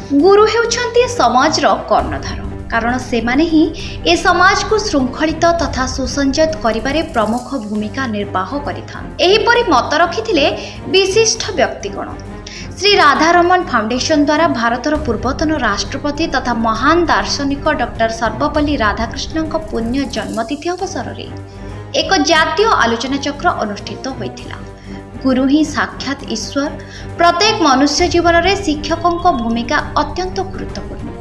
गुरु हेउछन्ति समाजर कर्णधार कारण सेमाने ही ए समाज को श्रृंखलित तथा सुसंजत करिबारे प्रमुख भूमिका निर्वाह करिथान। एहिपरि मत रखिथिले विशिष्ट व्यक्तिगण। श्री राधारमण फाउंडेशन द्वारा भारतर पूर्वतन राष्ट्रपति तथा महान दार्शनिक डॉक्टर सर्वपल्ली राधाकृष्णन पुण्य जन्मतिथि अवसर में एक जातीय आलोचना चक्र अनुष्ठित होइथिला। गुरु ही साक्षात ईश्वर। प्रत्येक मनुष्य जीवन में शिक्षकों भूमिका अत्यंत गुरुत्वपूर्ण।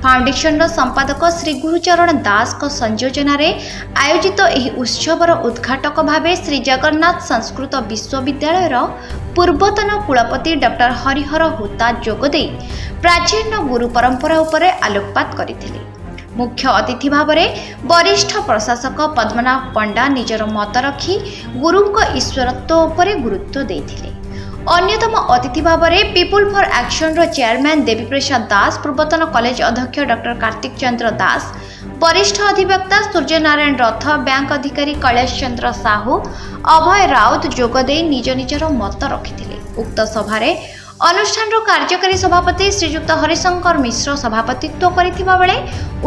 फाउंडेशन संपादक श्री गुरुचरण दास को संयोजन आयोजित यह उत्सवर उद्घाटक भावे श्री जगन्नाथ संस्कृत विश्वविद्यालय पूर्वतन कुलपति डॉक्टर हरिहर होता जोगदे प्राचीन गुरु परंपरा उपर आलोकपात करथिले। मुख्य अतिथि भाव में वरिष्ठ प्रशासक पद्मनाभ पंडा निजर मत रखी गुरु ईश्वरत्व उपर गुरुत्व देथिले। अन्यतम अतिथि भाव में पीपुल फॉर एक्शन रो चेयरमैन देवी प्रसाद दास, पूर्वतन कॉलेज अध्यक्ष डॉक्टर कार्तिक चंद्र दास, वरिष्ठ अधिवक्ता सूर्यनारायण रथ, बैंक अधिकारी कैलाश चंद्र साहू, अभय राउत जोगदे निज निजर मत रखिथिले। उक्त सभारे अनुष्ठान कार्यकारी सभापति श्रीजुक्त हरिशंकर मिश्र सभापतित्व करथिबा बेले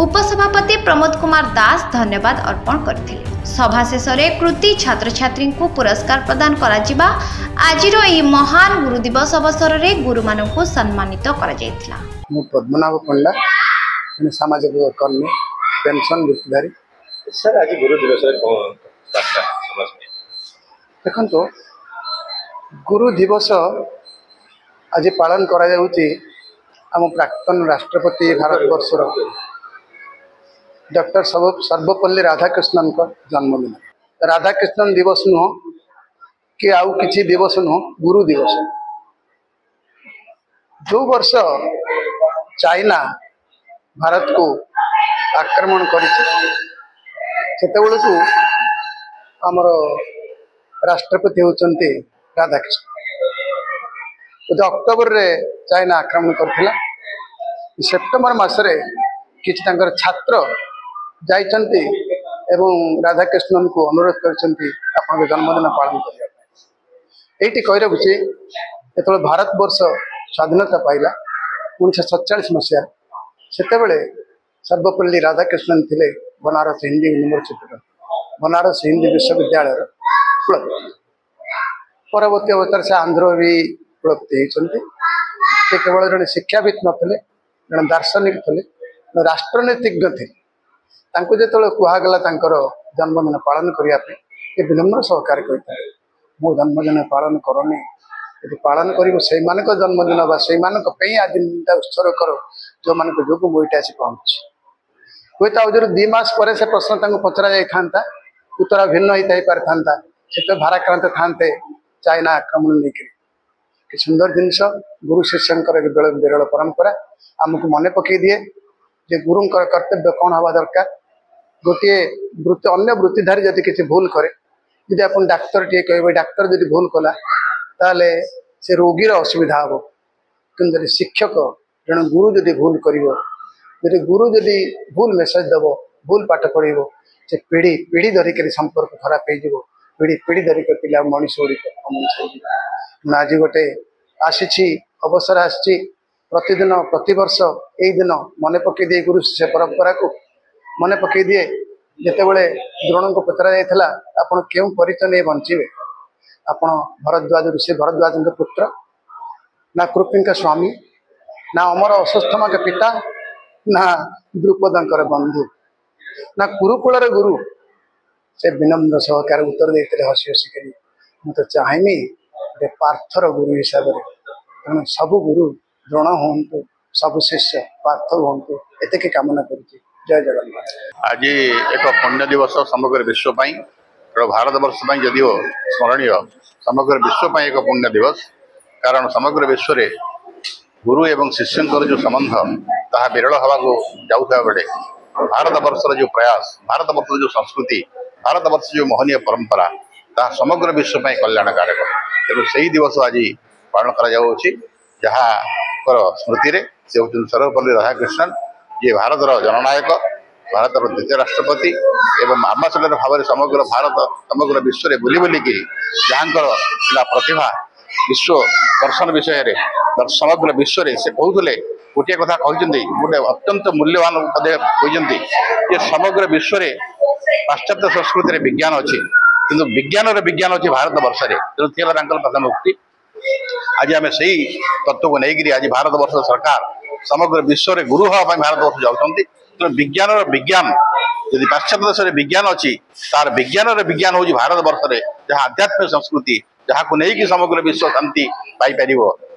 उपसभापति प्रमोद कुमार दास धन्यवाद अर्पण करथिले। सभा शेष में कृति छात्र छात्री को पुरस्कार प्रदान कराजिबा आजिर एही महान गुरु दिवस अवसर में गुरु मानकु सम्मानित करा जायतिला। मु पद्मनाभ पंडा सामाजिक कर्मी पेंशन वृत्तिधारी। सर आज गुरु दिवस रे कोन बार्ता समाज में देखंतो गुरु दिवस आज पालन करा जाउची आम प्राक्तन राष्ट्रपति भारत वर्षर डॉक्टर सर्वपल्ली राधाकृष्णन का जन्मदिन। राधाकृष्णन दिवस नुह कि आउ किछि दिवस नुह, गुरु दिवस। जो वर्ष चाइना भारत को आक्रमण करते आमर राष्ट्रपति होचंती राधाकृष्ण। अक्टोबर रे चाइना आक्रमण करथिला। सेप्टेम्बर मासरे किछि तांकर छात्र जाइछन्ति एवं राधाकृष्णन को अनुरोध करछन्ति आपन जन्मदिन पालन करिया। एठी कहि रखुछि एतले भारत वर्ष स्वाधीनता पाइला 1947 मसीहा। सेतेबेले सर्वपल्ली राधाकृष्णन थिले बनारस हिंदी यूनिवर्सिटी बनारस हिंदी विश्वविद्यालय कुलपति। परवर्ती अवसर से आंध्र भी कुलपति होती। केवल जड़े शिक्षाविद नथिले, जड़े दार्शनिक थे, राष्ट्रनीतिज्ञ थे। जो कहगला जन्मदिन पालन करने विनम्र सहकार कहते मो जन्मदिन पालन करनी यदि पालन कर जन्मदिन से आज दिन उत्सर्ग कर जो मान जो मुझे आसी पहुँची हूँ तो आज 2 मास पर से प्रश्न पचरा जाता उत्तर भिन्न होता पारि से भाराक्रांत था चाइना आक्रमण लेकिन सुंदर जिनस गुरु शिष्यंकर विरल परंपरा आमको मन पकई दिए जे गुरुंकर कर्तव्य कौन हवा दरकार। गोटे वृत्ति अन्य वृत्तिधारी जब किसी भूल करे जब आप डाक्तर टे कहे डाक्तर जब भूल कला ताले से रोगीर असुविधा हम कि शिक्षक जन गुरु जब भूल कर गुरु जब भूल मेसेज दब भूल पाठ पढ़ से पीढ़ी पीढ़ी धरिक संपर्क खराब हो पीढ़ी पीढ़ी धरिक पिला मनीष गुड़ आज गोटे आसी अवसर आसी प्रतिदिन प्रतिवर्ष यही दिन मन पकई दिए गुरु शिष्य परंपरा को मन पकई दिए जितेबले द्रोण को पचरा जाता आपड़ क्यों परिचय नहीं बंचे आपड़ भरद्वाज ऋषि भरद्वाज पुत्र ना कृपी स्वामी ना अमर अश्वत्थामा के पिता ना द्रुपद बंधु ना कुरुकुल गुरु से विनम्र सहकार उत्तर देते हसी हसिक मुझे चाहमी गोटे पार्थर गुरु हिसाब से तेणु सबु गुरु द्रोण हूँ सबु शिष्य पार्थ हूँ एत कामना कर जय जगन्नाथ। आज एक पुण्य दिवस समग्र विश्व भारत वर्ष जदिव स्मरणीय समग्र विश्व एक पुण्य दिवस कारण समग्र विश्व रे गुरु एवं शिष्य जो संबंध ताहा विरल हवा को जाऊता बेले भारत वर्षर जो प्रयास भारत वर्ष जो संस्कृति भारत वर्ष जो मोहनीय परंपरा ता समग्र विश्व कल्याणकारक तेणु से ही दिवस आज पालन कर स्मृति से होती सर्वपल्ली राधाकृष्णन जी भारत जननायक भारत द्वितीय राष्ट्रपति एवं आम्बासडर भाव में समग्र भारत समग्र विश्व में बुली बुलिकी जहाँ प्रतिभा विश्व दर्शन विषय समग्र विश्व से कहते गोटे कथा कहते गोटे अत्यंत मूल्यवान पदे कहते जे समग्र विश्व में पाश्चात्य संस्कृति विज्ञान अच्छी किंतु विज्ञान अच्छी भारत वर्ष में प्रथम उक्ति। आज आम से तत्व को लेकर आज भारत वर्ष सरकार समग्र विश्व में गुरु हाँपाई भारत वर्ष जाऊँगी। तेणु विज्ञान यदि पाश्चात्य देश में विज्ञान अच्छी तार विज्ञान हूँ भारत वर्ष में जहाँ आध्यात्मिक संस्कृति जहाँ को लेकिन समग्र विश्व शांति पाई पार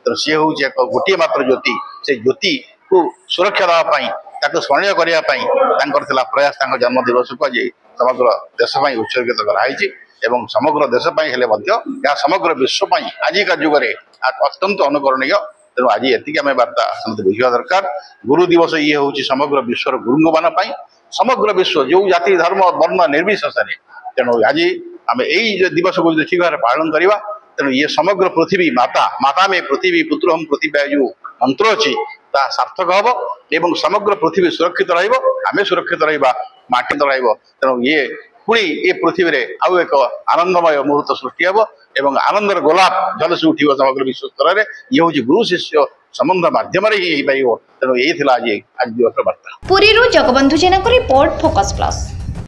तेणु सी हूँ एक गोटे मात्र ज्योति से ज्योति को सुरक्षा देवाई स्मरणीय करने प्रयास जन्म दिवस को आज समग्र देश उत्सर्गित कराई एवं समग्र देश हेले समग्र विश्व आजिका जुगे अत्यंत अनुकरणीय। तेणु आज ये आम वार्ता समझे बुझा दरकार। गुरु दिवस ये हूँ समग्र विश्वर गुरु मान समग्र विश्व जो जाति धर्म वर्ण निर्विशेष। तेणु आज आम यही दिवस को ठीक भाव पालन करवा। तेणु ये समग्र पृथ्वी माता में पृथ्वी पुत्र हम पृथ्वी जो मंत्र अच्छी ता सार्थक हम एवं समग्र पृथ्वी सुरक्षित रमें सुरक्षित रहा माटी रहा। तेणु ये पुणी ये पृथ्वी में आउ एक आनंदमय मुहूर्त सृष्टि हे एवं आनंदर गोलाप जलसे उठ समग्र विश्व स्तर में ये हूँ गुरु शिष्य संबंध मध्यम ही पार। तेणु यही आज दिवस वार्ता। पुरी जगबंधु जेना रिपोर्ट फोकस प्लस।